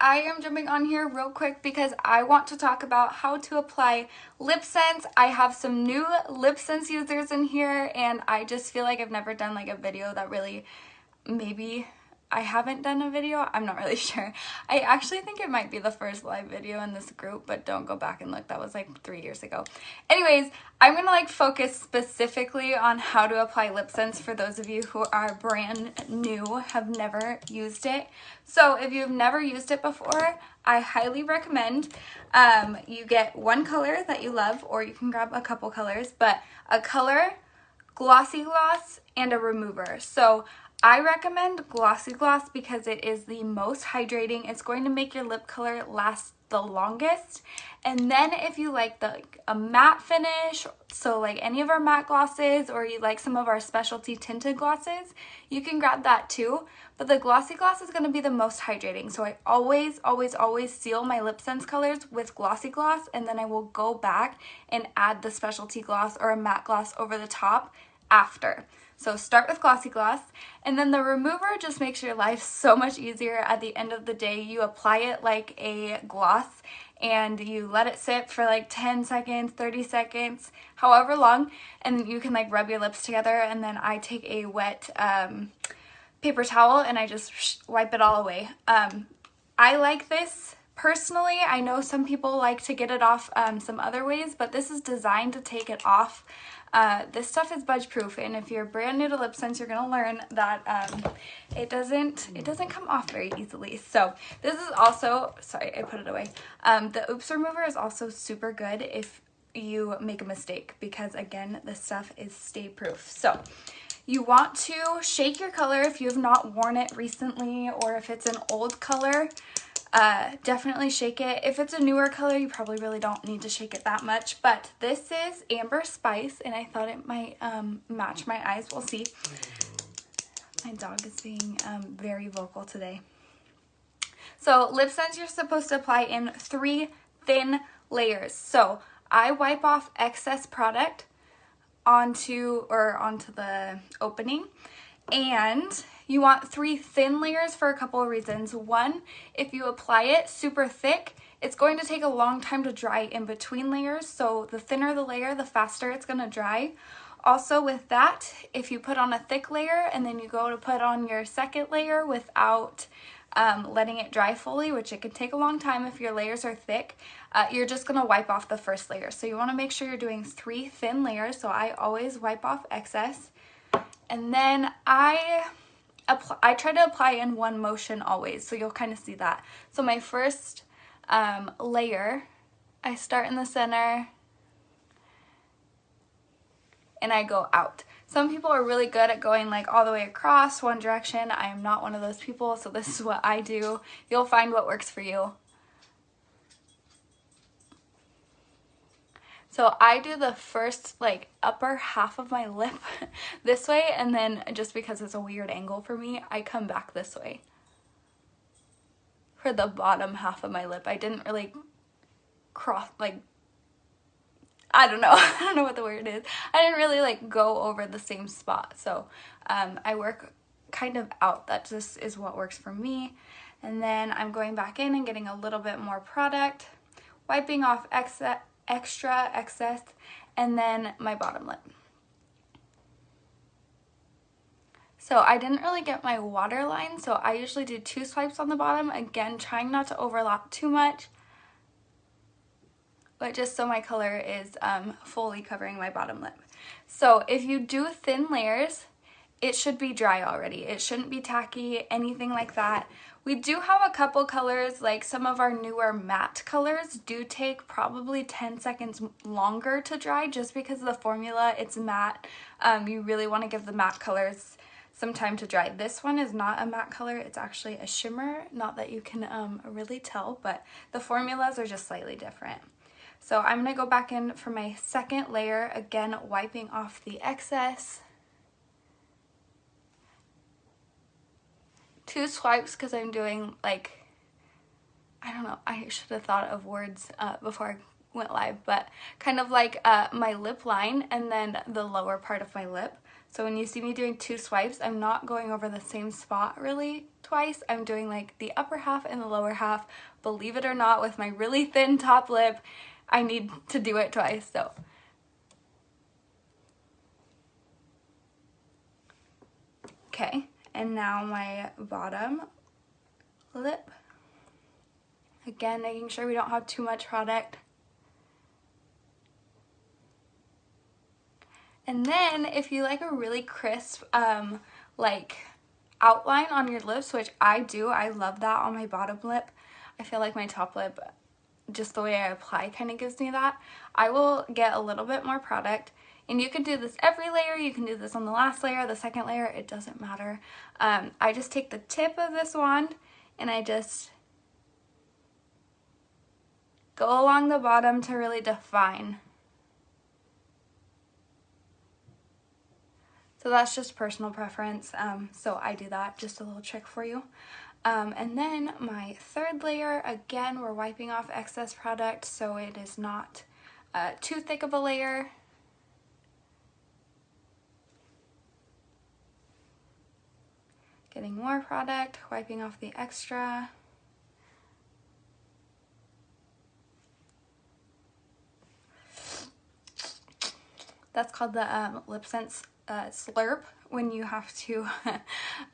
I am jumping on here real quick because I want to talk about how to apply LipSense. I have some new LipSense users in here and I just feel like I've never done like a video that really, maybe I haven't done a video, I'm not really sure. I actually think it might be the first live video in this group, but don't go back and look, that was like 3 years ago. Anyways, I'm gonna like focus specifically on how to apply LipSense for those of you who are brand new, have never used it. So if you've never used it before, I highly recommend you get one color that you love, or you can grab a couple colors, but a color, glossy gloss, and a remover. So I recommend glossy gloss because it is the most hydrating. It's going to make your lip color last the longest. And then if you like a matte finish, so like any of our matte glosses, or you like some of our specialty tinted glosses, you can grab that too. But the glossy gloss is going to be the most hydrating. So I always seal my LipSense colors with glossy gloss, and then I will go back and add the specialty gloss or a matte gloss over the top after. So start with glossy gloss, and then the remover just makes your life so much easier. At the end of the day, you apply it like a gloss and you let it sit for like 10 seconds, 30 seconds, however long, and you can like rub your lips together, and then I take a wet paper towel and I just wipe it all away. I like this personally. I know some people like to get it off some other ways, but this is designed to take it off. This stuff is budge proof, and if you're brand new to LipSense, you're gonna learn that it doesn't come off very easily. So this is also, sorry, I put it away. The oops remover is also super good if you make a mistake, because again, this stuff is stay proof. So you want to shake your color if you have not worn it recently, or if it's an old color. Definitely shake it. If it's a newer color, you probably really don't need to shake it that much, but this is Amber Spice, and I thought it might match my eyes. We'll see. My dog is being very vocal today. So LipSense, you're supposed to apply in 3 thin layers. So I wipe off excess product onto the opening, and you want 3 thin layers for a couple of reasons. One, if you apply it super thick, it's going to take a long time to dry in between layers, so the thinner the layer, the faster it's going to dry. Also with that, if you put on a thick layer and then you go to put on your second layer without letting it dry fully, which it can take a long time if your layers are thick, you're just going to wipe off the first layer. So you want to make sure you're doing 3 thin layers, so I always wipe off excess. And then I try to apply in one motion always, so you'll kind of see that. So my first layer, I start in the center and I go out. Some people are really good at going like all the way across one direction. I am not one of those people, so this is what I do. You'll find what works for you. So I do the first like upper half of my lip this way, and then just because it's a weird angle for me, I come back this way for the bottom half of my lip. I didn't really cross, like, I don't know. I don't know what the word is. I didn't really like go over the same spot. So I work kind of out. That just is what works for me. And then I'm going back in and getting a little bit more product, wiping off extra excess, and then my bottom lip. So I didn't really get my waterline, so I usually do 2 swipes on the bottom, again trying not to overlap too much, but just so my color is fully covering my bottom lip. So if you do thin layers, it should be dry already. It shouldn't be tacky, anything like that. We do have a couple colors, like some of our newer matte colors do take probably 10 seconds longer to dry just because of the formula. It's matte. You really want to give the matte colors some time to dry. This one is not a matte color, it's actually a shimmer. Not that you can really tell, but the formulas are just slightly different. So I'm going to go back in for my second layer, again wiping off the excess. 2 swipes because I'm doing like, I don't know, I should have thought of words before I went live, but kind of like my lip line and then the lower part of my lip. So when you see me doing 2 swipes, I'm not going over the same spot really twice. I'm doing like the upper half and the lower half. Believe it or not, with my really thin top lip, I need to do it twice. So okay, and now my bottom lip. Again, making sure we don't have too much product. And then if you like a really crisp like outline on your lips, which I do, I love that on my bottom lip. I feel like my top lip, just the way I apply, kind of gives me that. I will get a little bit more product, and you can do this every layer. You can do this on the last layer, the second layer, it doesn't matter. I just take the tip of this wand and I just go along the bottom to really define. So that's just personal preference, so I do that, just a little trick for you. And then my third layer, again, we're wiping off excess product so it is not too thick of a layer. Getting more product, wiping off the extra. That's called the LipSense slurp, when you have to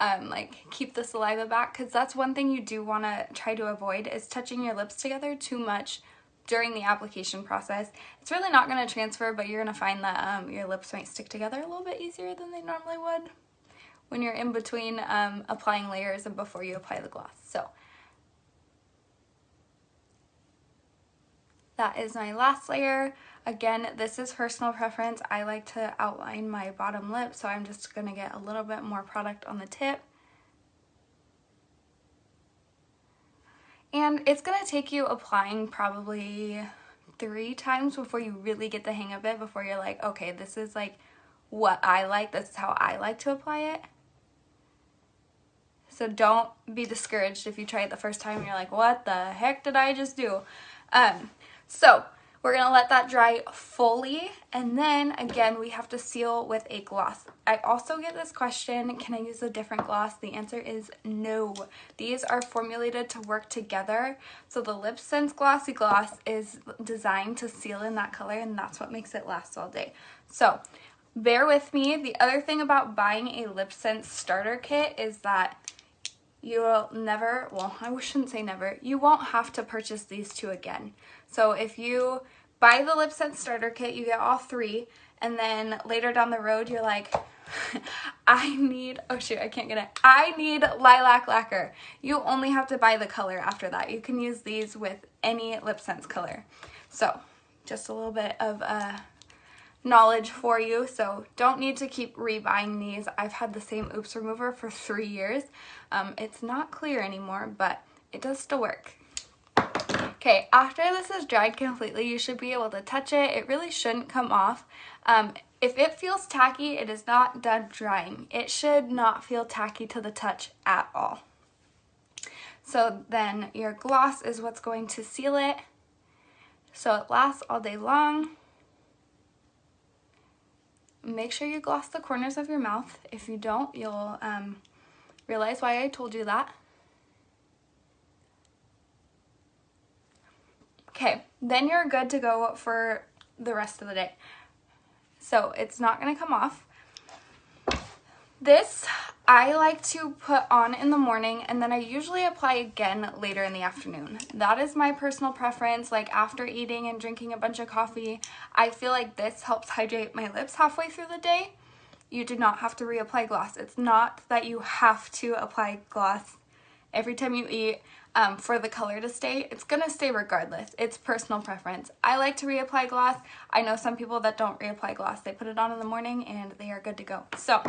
like keep the saliva back, because that's one thing you do want to try to avoid, is touching your lips together too much during the application process. It's really not going to transfer, but you're going to find that your lips might stick together a little bit easier than they normally would when you're in between applying layers and before you apply the gloss. So that is my last layer. Again, this is personal preference. I like to outline my bottom lip, so I'm just going to get a little bit more product on the tip. And it's going to take you applying probably 3 times before you really get the hang of it, before you're like, okay, this is like what I like, this is how I like to apply it. So don't be discouraged if you try it the first time and you're like, what the heck did I just do? So we're going to let that dry fully, and then again we have to seal with a gloss. I also get this question, can I use a different gloss? The answer is no. These are formulated to work together. So the LipSense Glossy Gloss is designed to seal in that color, and that's what makes it last all day. So bear with me. The other thing about buying a LipSense starter kit is that you will never, well, I shouldn't say never, you won't have to purchase these 2 again. So if you buy the LipSense starter kit, you get all 3, and then later down the road you're like, I need, oh shoot, I can't get it, I need lilac lacquer. You only have to buy the color after that. You can use these with any LipSense color. So just a little bit of knowledge for you, so don't need to keep rebuying these. I've had the same oops remover for 3 years. It's not clear anymore, but it does still work. Okay, after this is dried completely, you should be able to touch it. It really shouldn't come off. If it feels tacky, it is not done drying. It should not feel tacky to the touch at all. So then your gloss is what's going to seal it, so it lasts all day long. Make sure you gloss the corners of your mouth. If you don't, you'll realize why I told you that. Okay, then you're good to go for the rest of the day. So it's not going to come off. This I like to put on in the morning, and then I usually apply again later in the afternoon. That is my personal preference. Like after eating and drinking a bunch of coffee, I feel like this helps hydrate my lips halfway through the day. You do not have to reapply gloss. It's not that you have to apply gloss every time you eat for the color to stay. It's gonna stay regardless. It's personal preference. I like to reapply gloss. I know some people that don't reapply gloss. They put it on in the morning and they are good to go. So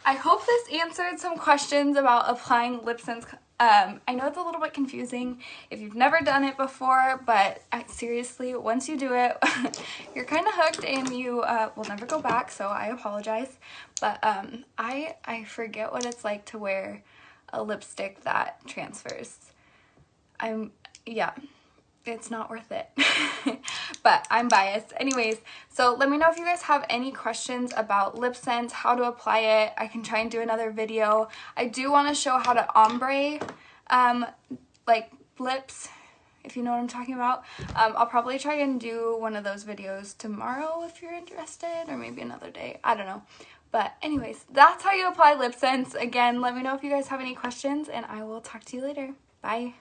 I hope this answered some questions about applying LipSense. I know it's a little bit confusing if you've never done it before, but seriously, once you do it, you're kind of hooked and you will never go back, so I apologize. But I forget what it's like to wear a lipstick that transfers. Yeah, it's not worth it. but I'm biased. Anyways, so let me know if you guys have any questions about LipSense, how to apply it. I can try and do another video. I do want to show how to ombre like lips, if you know what I'm talking about. I'll probably try and do one of those videos tomorrow if you're interested, or maybe another day. I don't know. But anyways, that's how you apply LipSense. Again, let me know if you guys have any questions, and I will talk to you later. Bye.